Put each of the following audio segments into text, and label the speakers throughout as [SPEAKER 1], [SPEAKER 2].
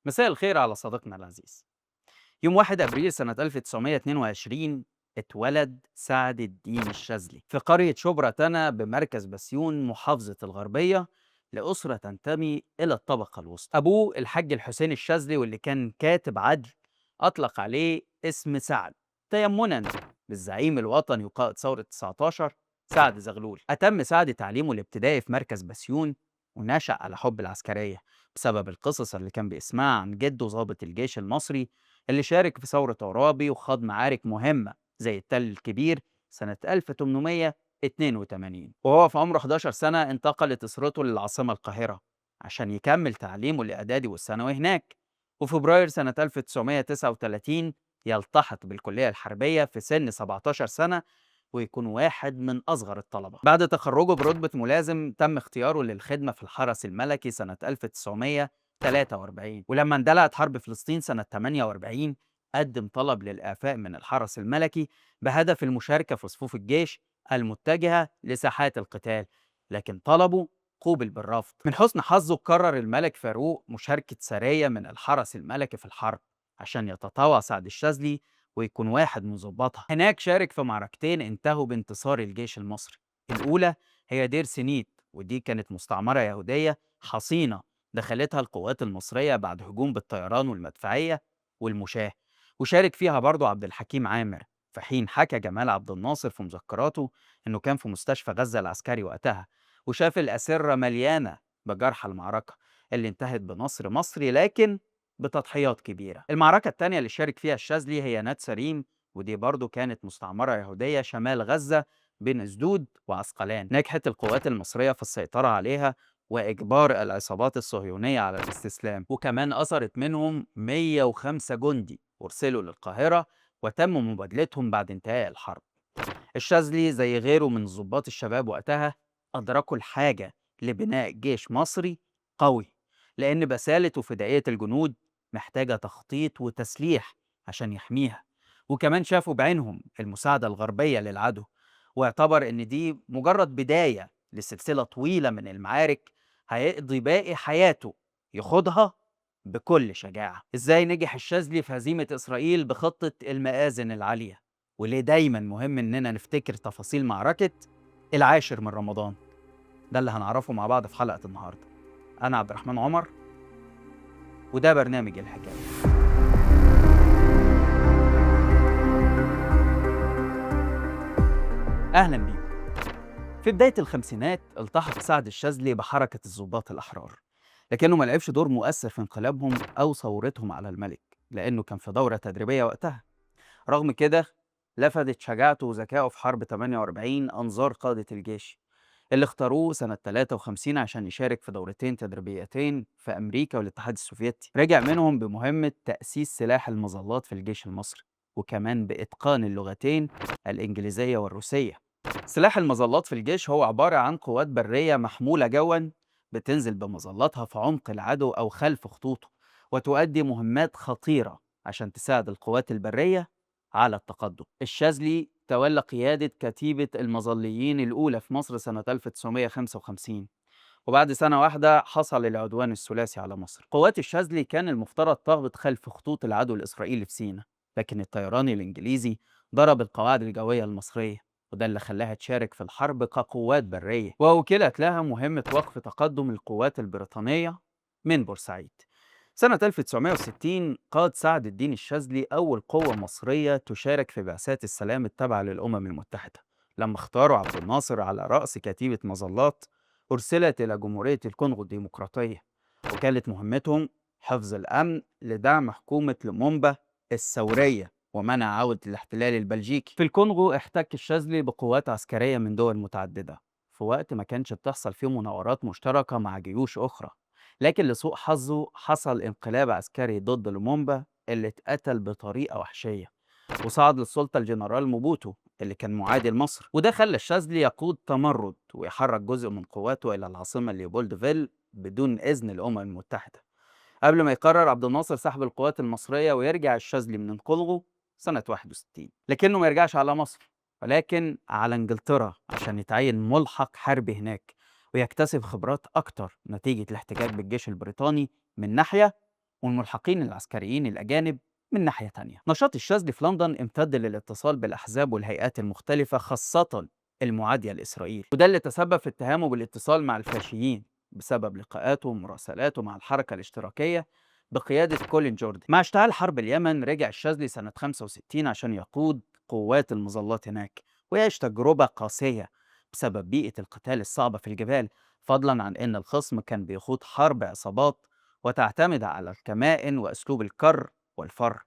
[SPEAKER 1] مساء الخير على صديقنا العزيز. يوم 1 أبريل سنة 1922 اتولد سعد الدين الشاذلي في قرية شبرا تنا بمركز بسيون محافظة الغربية لأسرة تنتمي إلى الطبقة الوسطى. أبوه الحاج الحسين الشاذلي واللي كان كاتب عدل أطلق عليه اسم سعد تيمنا بالزعيم الوطني وقائد ثورة 19 سعد زغلول. أتم سعد تعليمه الابتدائي في مركز بسيون ونشأ على حب العسكرية بسبب القصص اللي كان بيسمعها عن جده ضابط الجيش المصري اللي شارك في ثورة عرابي وخاض معارك مهمة زي التل الكبير سنة 1882. وهو في عمره 11 سنة انتقلت أسرته للعاصمة القاهرة عشان يكمل تعليمه الإعدادي والثانوي هناك. وفي فبراير سنة 1939 يلتحق بالكلية الحربية في سن 17 سنة ويكون واحد من أصغر الطلبة. بعد تخرجه برتبة ملازم تم اختياره للخدمة في الحرس الملكي سنة 1943. ولما اندلعت حرب فلسطين سنة 48 قدم طلب للإعفاء من الحرس الملكي بهدف المشاركة في صفوف الجيش المتجهة لساحات القتال، لكن طلبه قوبل بالرفض. من حسن حظه قرر الملك فاروق مشاركة سرية من الحرس الملكي في الحرب عشان يتطوع سعد الشاذلي ويكون واحد من ضباطها. هناك شارك في معركتين انتهوا بانتصار الجيش المصري. الأولى هي دير سينيت، ودي كانت مستعمرة يهودية حصينة دخلتها القوات المصرية بعد هجوم بالطيران والمدفعية والمشاة. وشارك فيها برضه عبد الحكيم عامر، في حين حكى جمال عبد الناصر في مذكراته إنه كان في مستشفى غزة العسكري وقتها وشاف الأسرة مليانة بجرحى المعركة اللي انتهت بنصر مصري لكن بتضحيات كبيرة. المعركة التانية اللي شارك فيها الشاذلي هي نات سريم، ودي برضه كانت مستعمرة يهودية شمال غزة بين أسدود وعسقلان. نجحت القوات المصرية في السيطرة عليها وإجبار العصابات الصهيونية على الاستسلام، وكمان أسرت منهم 105 جندي وارسلوا للقاهرة وتم مبادلتهم بعد انتهاء الحرب. الشاذلي زي غيره من ضباط الشباب وقتها أدركوا الحاجة لبناء جيش مصري قوي، لأن بسالة وفدائية الجنود محتاجة تخطيط وتسليح عشان يحميها. وكمان شافوا بعينهم المساعدة الغربية للعدو، واعتبر إن دي مجرد بداية لسلسلة طويلة من المعارك هيقضي باقي حياته يخوضها بكل شجاعة. إزاي نجح الشاذلي في هزيمة إسرائيل بخطة المآذن العالية؟ وليه دايما مهم إننا نفتكر تفاصيل معركة العاشر من رمضان؟ ده اللي هنعرفه مع بعض في حلقة النهاردة. أنا عبد الرحمن عمر، وده برنامج الحكاية. أهلا بيكم. في بداية الخمسينات التحق سعد الشاذلي بحركة الضباط الأحرار، لكنه ما لعبش دور مؤثر في انقلابهم أو ثورتهم على الملك لأنه كان في دورة تدريبية وقتها. رغم كده لفتت شجاعته وذكائه في حرب 48 أنظار قادة الجيش اللي اختاروه سنة 53 عشان يشارك في دورتين تدريبيتين في أمريكا والاتحاد السوفيتي. رجع منهم بمهمة تأسيس سلاح المظلات في الجيش المصري، وكمان بإتقان اللغتين الإنجليزية والروسية. سلاح المظلات في الجيش هو عبارة عن قوات برية محمولة جوا بتنزل بمظلاتها في عمق العدو أو خلف خطوطه، وتؤدي مهمات خطيرة عشان تساعد القوات البرية على التقدم. الشاذلي تولى قيادة كتيبة المظليين الأولى في مصر سنة 1955، وبعد سنة واحدة حصل العدوان الثلاثي على مصر. قوات الشاذلي كان المفترض تهبط خلف خطوط العدو الإسرائيلي في سيناء، لكن الطيران الإنجليزي ضرب القواعد الجوية المصرية، وده اللي خلاها تشارك في الحرب كقوات برية، ووكلت لها مهمة وقف تقدم القوات البريطانية من بورسعيد. سنة 1960 قاد سعد الدين الشاذلي أول قوة مصرية تشارك في بعثات السلام التابعة للأمم المتحدة، لما اختاروا عبد الناصر على رأس كتيبة مظلات أرسلت إلى جمهورية الكونغو الديمقراطية، وكانت مهمتهم حفظ الأمن لدعم حكومة لومومبا الثورية ومنع عودة الاحتلال البلجيكي. في الكونغو احتك الشاذلي بقوات عسكرية من دول متعددة في وقت ما كانش بتحصل فيه مناورات مشتركة مع جيوش أخرى، لكن لسوء حظه حصل انقلاب عسكري ضد لومومبا اللي اتقتل بطريقة وحشية، وصعد للسلطة الجنرال موبوتو اللي كان معادي لمصر. وده خلى الشاذلي يقود تمرد ويحرك جزء من قواته إلى العاصمة ليوبولدفيل بدون إذن الأمم المتحدة، قبل ما يقرر عبد الناصر سحب القوات المصرية ويرجع الشاذلي من الكونغو سنة 61. لكنه ما يرجعش على مصر، ولكن على انجلترا عشان يتعين ملحق حربي هناك ويكتسب خبرات أكتر نتيجة الاحتكاك بالجيش البريطاني من ناحية، والملحقين العسكريين الأجانب من ناحية تانية. نشاط الشاذلي في لندن امتد للاتصال بالأحزاب والهيئات المختلفة، خاصة المعادية لإسرائيل، وده اللي تسبب في اتهامه بالاتصال مع الفاشيين بسبب لقاءاته ومراسلاته مع الحركة الاشتراكية بقيادة كولين جوردن. مع اشتعال حرب اليمن رجع الشاذلي سنة 65 عشان يقود قوات المظلات هناك ويعيش تجربة قاسية بسبب بيئة القتال الصعبة في الجبال، فضلا عن أن الخصم كان بيخوض حرب عصابات وتعتمد على الكمائن وأسلوب الكر والفر،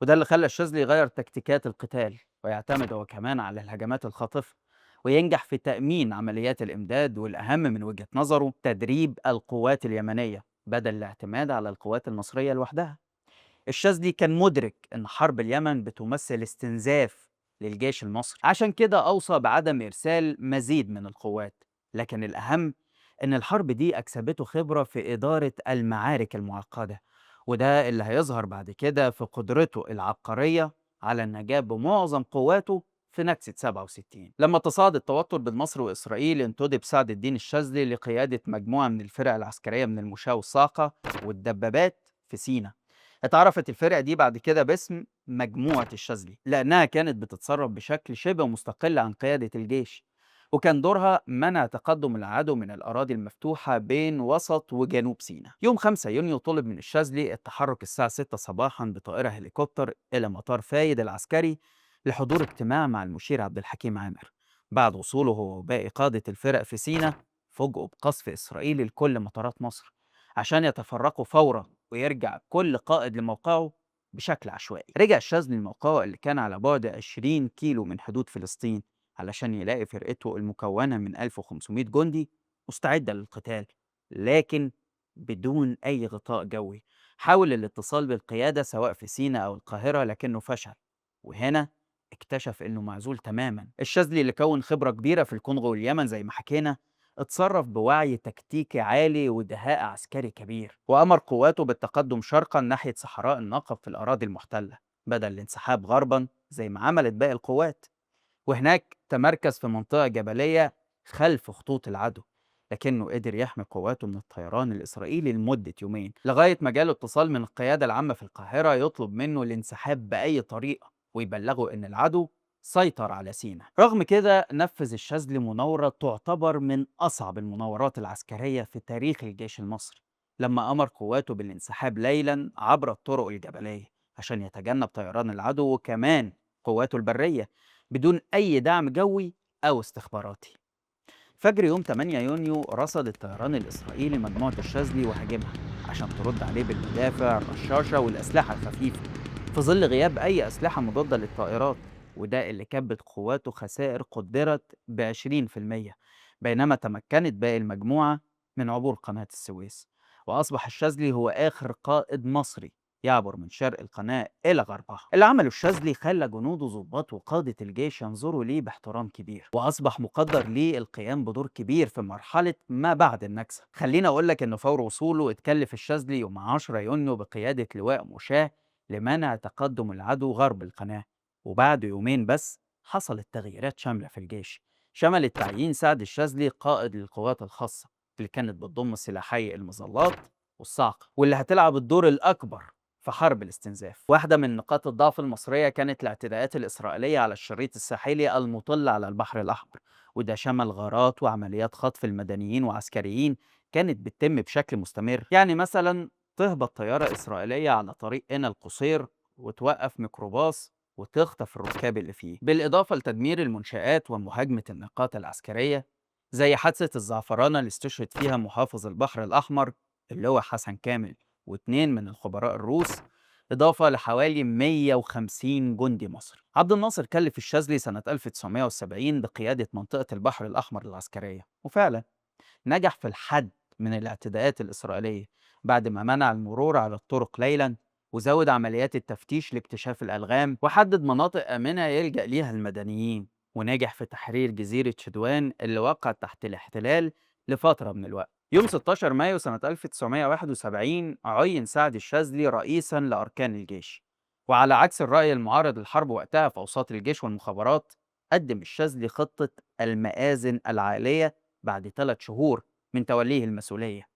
[SPEAKER 1] وده اللي خلى الشاذلي يغير تكتيكات القتال ويعتمد هو كمان على الهجمات الخاطفة وينجح في تأمين عمليات الإمداد، والأهم من وجهة نظره تدريب القوات اليمنية بدل الاعتماد على القوات المصرية لوحدها. الشاذلي كان مدرك أن حرب اليمن بتمثل استنزاف للجيش المصري، عشان كده أوصى بعدم إرسال مزيد من القوات. لكن الأهم أن الحرب دي أكسبته خبرة في إدارة المعارك المعقدة، وده اللي هيظهر بعد كده في قدرته العبقرية على النجاة بمعظم قواته في نكسة 67. لما تصاعد التوتر بين مصر وإسرائيل انتدب سعد الدين الشاذلي لقيادة مجموعة من الفرق العسكرية من المشاة والصاعقة والدبابات في سيناء. اتعرفت الفرقة دي بعد كده باسم مجموعة الشاذلي لأنها كانت بتتصرف بشكل شبه مستقل عن قيادة الجيش، وكان دورها منع تقدم العدو من الأراضي المفتوحة بين وسط وجنوب سيناء. يوم 5 يونيو طلب من الشاذلي التحرك الساعة 6 صباحا بطائرة هليكوبتر إلى مطار فايد العسكري لحضور اجتماع مع المشير عبد الحكيم عامر. بعد وصوله هو وباقي قادة الفرق في سيناء فوجئوا بقصف إسرائيلي لكل مطارات مصر عشان يتفرقوا فورا ويرجع كل قائد لموقعه بشكل عشوائي. رجع الشاذلي لموقعه اللي كان على بعد 20 كيلو من حدود فلسطين علشان يلاقي فرقته المكونة من 1500 جندي مستعدة للقتال، لكن بدون أي غطاء جوي. حاول الاتصال بالقيادة سواء في سيناء أو القاهرة لكنه فشل، وهنا اكتشف إنه معزول تماما. الشاذلي اللي كون خبرة كبيرة في الكونغو واليمن زي ما حكينا اتصرف بوعي تكتيكي عالي ودهاء عسكري كبير، وأمر قواته بالتقدم شرقا ناحية صحراء النقب في الأراضي المحتلة بدل الانسحاب غربا زي ما عملت باقي القوات، وهناك تمركز في منطقة جبلية خلف خطوط العدو، لكنه قدر يحمي قواته من الطيران الإسرائيلي لمدة يومين لغاية ما جاله اتصال من القيادة العامة في القاهرة يطلب منه الانسحاب بأي طريقة ويبلغه إن العدو سيطر على سيناء. رغم كده نفذ الشاذلي مناورة تعتبر من أصعب المناورات العسكرية في تاريخ الجيش المصري لما أمر قواته بالانسحاب ليلا عبر الطرق الجبلية عشان يتجنب طيران العدو وكمان قواته البرية بدون أي دعم جوي أو استخباراتي. فجر يوم 8 يونيو رصد الطيران الإسرائيلي مجموعة الشاذلي وهاجمها عشان ترد عليه بالمدافع الرشاشة والأسلحة الخفيفة في ظل غياب أي أسلحة مضادة للطائرات، وده اللي كبت قواته خسائر قدرت ب 20%، بينما تمكنت باقي المجموعة من عبور قناة السويس. وأصبح الشاذلي هو آخر قائد مصري يعبر من شرق القناة إلى غربها. اللي عمله الشاذلي خلى جنود وضباط وقادة الجيش ينظروا ليه باحترام كبير، وأصبح مقدر ليه القيام بدور كبير في مرحلة ما بعد النكسة. خليني أقول لك إن فور وصوله اتكلف الشاذلي يوم 10 يونيو بقيادة لواء مشاة لمنع تقدم العدو غرب القناة، وبعد يومين بس حصلت تغييرات شاملة في الجيش شملت تعيين سعد الشاذلي قائد للقوات الخاصة اللي كانت بتضم سلاحي المظلات والصاعقة واللي هتلعب الدور الأكبر في حرب الاستنزاف. واحدة من نقاط الضعف المصرية كانت الاعتداءات الإسرائيلية على الشريط الساحلي المطل على البحر الأحمر، وده شمل غارات وعمليات خطف المدنيين وعسكريين كانت بتتم بشكل مستمر. يعني مثلا تهبط طيارة إسرائيلية على طريق قنا القصير وتوقف ميكروباص وتخطف الركاب اللي فيه، بالإضافة لتدمير المنشآت ومهاجمة النقاط العسكرية زي حادثة الزعفرانة اللي استشهد فيها محافظ البحر الأحمر اللواء حسن كامل واتنين من الخبراء الروس، إضافة لحوالي 150 جندي مصري. عبد الناصر كلف الشاذلي سنة 1970 بقيادة منطقة البحر الأحمر العسكرية، وفعلا نجح في الحد من الاعتداءات الإسرائيلية بعد ما منع المرور على الطرق ليلا وزود عمليات التفتيش لاكتشاف الألغام وحدد مناطق آمنة يلجأ ليها المدنيين، ونجح في تحرير جزيرة شدوان اللي وقعت تحت الاحتلال لفترة من الوقت. يوم 16 مايو سنة 1971 عين سعد الشاذلي رئيسا لأركان الجيش، وعلى عكس الرأي المعارض للحرب وقتها في أوساط الجيش والمخابرات قدم الشاذلي خطة المآذن العالية بعد 3 شهور من توليه المسؤولية.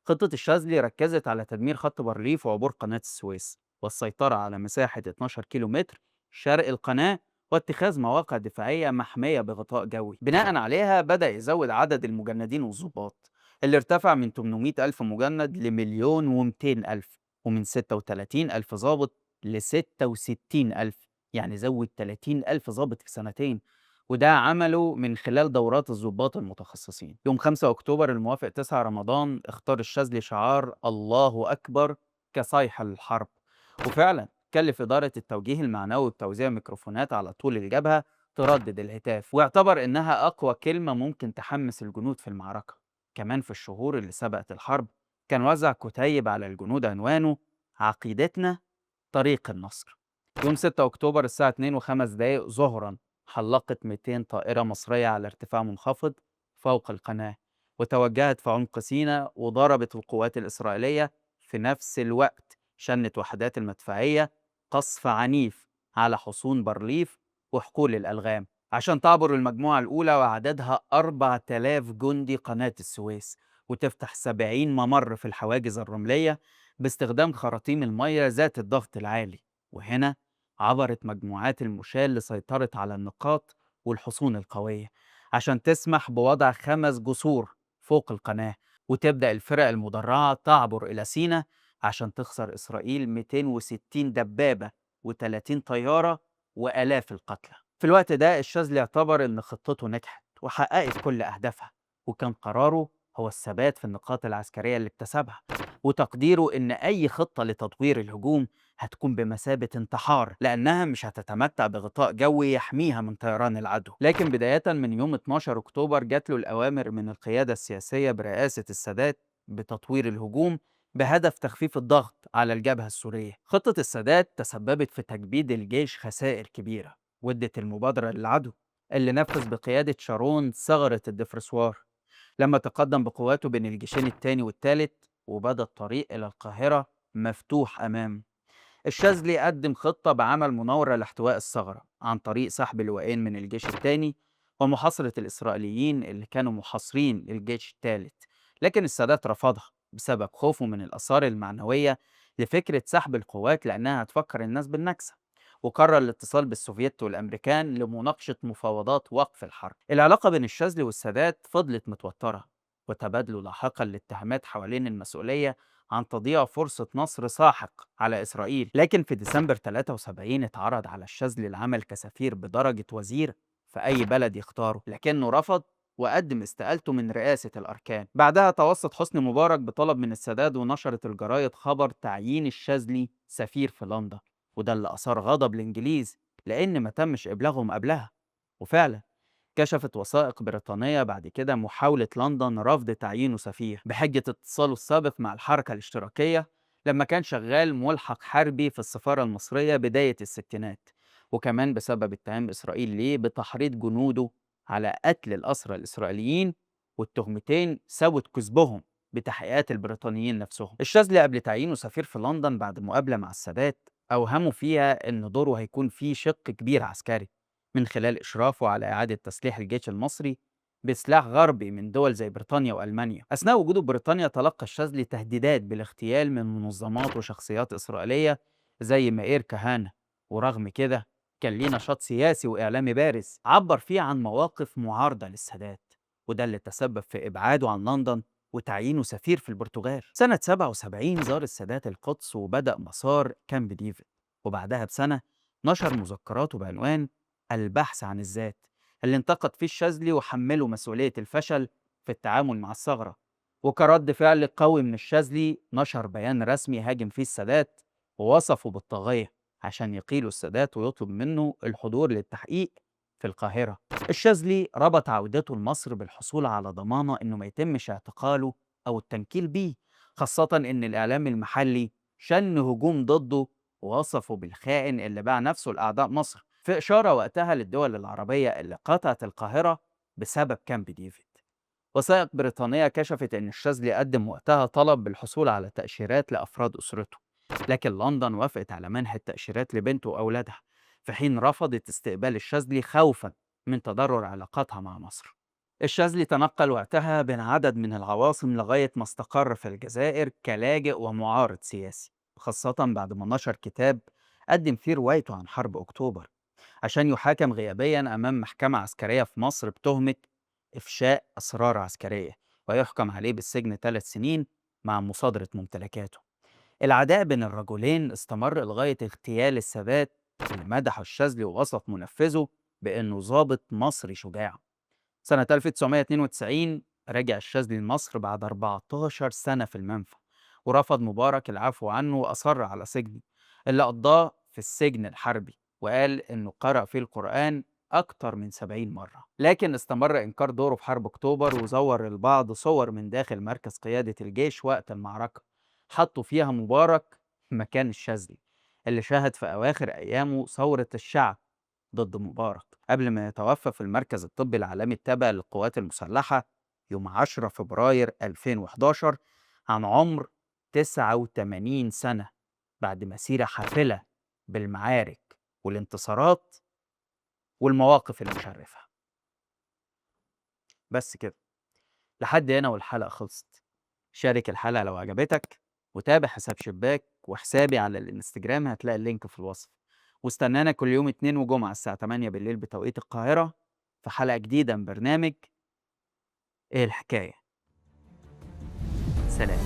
[SPEAKER 1] خطة الشاذلي ركزت على تدمير خط بارليف وعبور قناة السويس والسيطرة على مساحة 12 كيلو متر شرق القناة، واتخاذ مواقع دفاعية محمية بغطاء جوي. بناء عليها بدأ يزود عدد المجندين والضباط اللي ارتفع من 800 ألف مجند لمليون و200 ألف، ومن 36 ألف ضابط ل 66 ألف، يعني زود 30 ألف ضابط في سنتين. وده عمله من خلال دورات الضباط المتخصصين. يوم 5 أكتوبر الموافق 9 رمضان اختار الشاذلي شعار الله أكبر كصيحة للحرب، وفعلا كلف إدارة التوجيه المعنوي بتوزيع ميكروفونات على طول الجبهة تردد الهتاف، واعتبر إنها أقوى كلمة ممكن تحمس الجنود في المعركة. كمان في الشهور اللي سبقت الحرب كان وزع كتيب على الجنود عنوانه عقيدتنا طريق النصر. يوم 6 أكتوبر الساعة 2:05 ظهرا حلقت 200 طائرة مصرية على ارتفاع منخفض فوق القناة، وتوجهت في عمق سيناء وضربت القوات الإسرائيلية. في نفس الوقت شنت وحدات المدفعية قصف عنيف على حصون بارليف وحقول الألغام عشان تعبر المجموعة الأولى وعددها 4000 جندي قناة السويس، وتفتح 70 ممر في الحواجز الرملية باستخدام خراطيم المية ذات الضغط العالي. وهنا عبرت مجموعات المشاة اللي سيطرت على النقاط والحصون القوية عشان تسمح بوضع 5 جسور فوق القناة، وتبدأ الفرق المدرعة تعبر إلى سيناء عشان تخسر إسرائيل 260 دبابة و30 طيارة وآلاف القتلى. في الوقت ده الشاذلي اعتبر إن خطته نجحت وحققت كل أهدافها، وكان قراره هو الثبات في النقاط العسكرية اللي اكتسبها، وتقديره إن أي خطة لتطوير الهجوم هتكون بمثابة انتحار لأنها مش هتتمتع بغطاء جوي يحميها من طيران العدو. لكن بداية من يوم 12 أكتوبر جات له الأوامر من القيادة السياسية برئاسة السادات بتطوير الهجوم بهدف تخفيف الضغط على الجبهة السورية. خطة السادات تسببت في تجبيد الجيش خسائر كبيرة، وادت المبادرة للعدو اللي نفذ بقيادة شارون ثغرة الدفرسوار لما تقدم بقواته بين الجيشين التاني والتالت، وبدا الطريق إلى القاهرة مفتوح أمامه. الشاذلي قدم خطة بعمل مناورة لاحتواء الثغرة عن طريق سحب لواءين من الجيش الثاني ومحاصرة الإسرائيليين اللي كانوا محاصرين الجيش الثالث، لكن السادات رفضها بسبب خوفه من الآثار المعنوية لفكرة سحب القوات لأنها هتفكر الناس بالنكسة، وقرر الاتصال بالسوفييت والأمريكان لمناقشة مفاوضات وقف الحرب. العلاقة بين الشاذلي والسادات فضلت متوترة، وتبادلوا لاحقا الاتهامات حوالين المسؤولية عن تضييع فرصة نصر ساحق على إسرائيل. لكن في ديسمبر 73 اتعرض على الشاذلي العمل كسفير بدرجة وزير في أي بلد يختاره، لكنه رفض وقدم استقالته من رئاسة الأركان. بعدها توسط حسني مبارك بطلب من السادات، ونشرت الجرايد خبر تعيين الشاذلي سفير في لندن، وده اللي أثار غضب الإنجليز لأن ما تمش إبلاغهم قبلها. وفعلا كشفت وثائق بريطانية بعد كده محاولة لندن رفض تعيينه سفير بحجة اتصاله السابق مع الحركة الاشتراكية لما كان شغال ملحق حربي في السفارة المصرية بداية الستينات، وكمان بسبب اتهام إسرائيل ليه بتحريض جنوده على قتل الأسرى الإسرائيليين، والتهمتين سوت كذبهم بتحقيقات البريطانيين نفسهم. الشاذلي قبل تعيينه سفير في لندن بعد مقابلة مع السادات أوهموا فيها إن دوره هيكون فيه شق كبير عسكري من خلال إشرافه على إعادة تسليح الجيش المصري بسلاح غربي من دول زي بريطانيا وألمانيا. أثناء وجوده في بريطانيا تلقى الشاذلي تهديدات بالاغتيال من منظمات وشخصيات إسرائيلية زي مائير كهانة، ورغم كده كان ليه نشاط سياسي وإعلامي بارز عبر فيه عن مواقف معارضة للسادات، وده اللي تسبب في إبعاده عن لندن وتعيينه سفير في البرتغال. سنة 77 زار السادات القدس وبدأ مسار كامب ديفيد، وبعدها بسنة نشر مذكراته بعنوان البحث عن الذات، اللي انتقد فيه الشاذلي وحمله مسؤولية الفشل في التعامل مع الثغرة. وكرد فعل قوي من الشاذلي نشر بيان رسمي هاجم فيه السادات ووصفه بالطاغية عشان يقيله السادات ويطلب منه الحضور للتحقيق في القاهرة. الشاذلي ربط عودته لمصر بالحصول على ضمانة إنه ما يتمش اعتقاله أو التنكيل بيه، خاصة إن الإعلام المحلي شن هجوم ضده ووصفه بالخائن اللي باع نفسه لأعداء مصر، في إشارة وقتها للدول العربية اللي قاطعت القاهرة بسبب كامب ديفيد. وثائق بريطانية كشفت إن الشاذلي قدم وقتها طلب بالحصول على تأشيرات لأفراد أسرته، لكن لندن وافقت على منح التأشيرات لبنته وأولادها، في حين رفضت استقبال الشاذلي خوفا من تضرر علاقاتها مع مصر. الشاذلي تنقل وقتها بين عدد من العواصم لغاية ما استقر في الجزائر كلاجئ ومعارض سياسي، خاصة بعد ما نشر كتاب قدم فيه روايته عن حرب أكتوبر، عشان يحاكم غيابيا أمام محكمة عسكرية في مصر بتهمة إفشاء أسرار عسكرية، ويحكم عليه بالسجن 3 سنين مع مصادرة ممتلكاته. العداء بين الرجلين استمر لغاية اغتيال السادات، اللي مدح الشاذلي ووصف منفذه بأنه ضابط مصري شجاع. سنة 1992 رجع الشاذلي لمصر بعد 14 سنة في المنفى، ورفض مبارك العفو عنه وأصر على سجنه اللي قضاه في السجن الحربي، وقال إنه قرأ فيه القرآن أكتر من 70 مرة. لكن استمر إنكار دوره في حرب أكتوبر، وزور البعض صور من داخل مركز قيادة الجيش وقت المعركة حطوا فيها مبارك مكان الشاذلي، اللي شهد في أواخر أيامه ثورة الشعب ضد مبارك قبل ما يتوفى في المركز الطبي العالمي التابع للقوات المسلحة يوم 10 فبراير 2011 عن عمر 89 سنة، بعد مسيرة حافلة بالمعارك والانتصارات والمواقف المشرفة. بس كده، لحد هنا والحلقة خلصت. شارك الحلقة لو عجبتك، وتابع حساب شباك وحسابي على الانستجرام، هتلاقي اللينك في الوصف. واستنانا كل يوم اتنين وجمعة الساعة 8 بالليل بتوقيت القاهرة في حلقة جديدة من برنامج ايه الحكاية. سلام.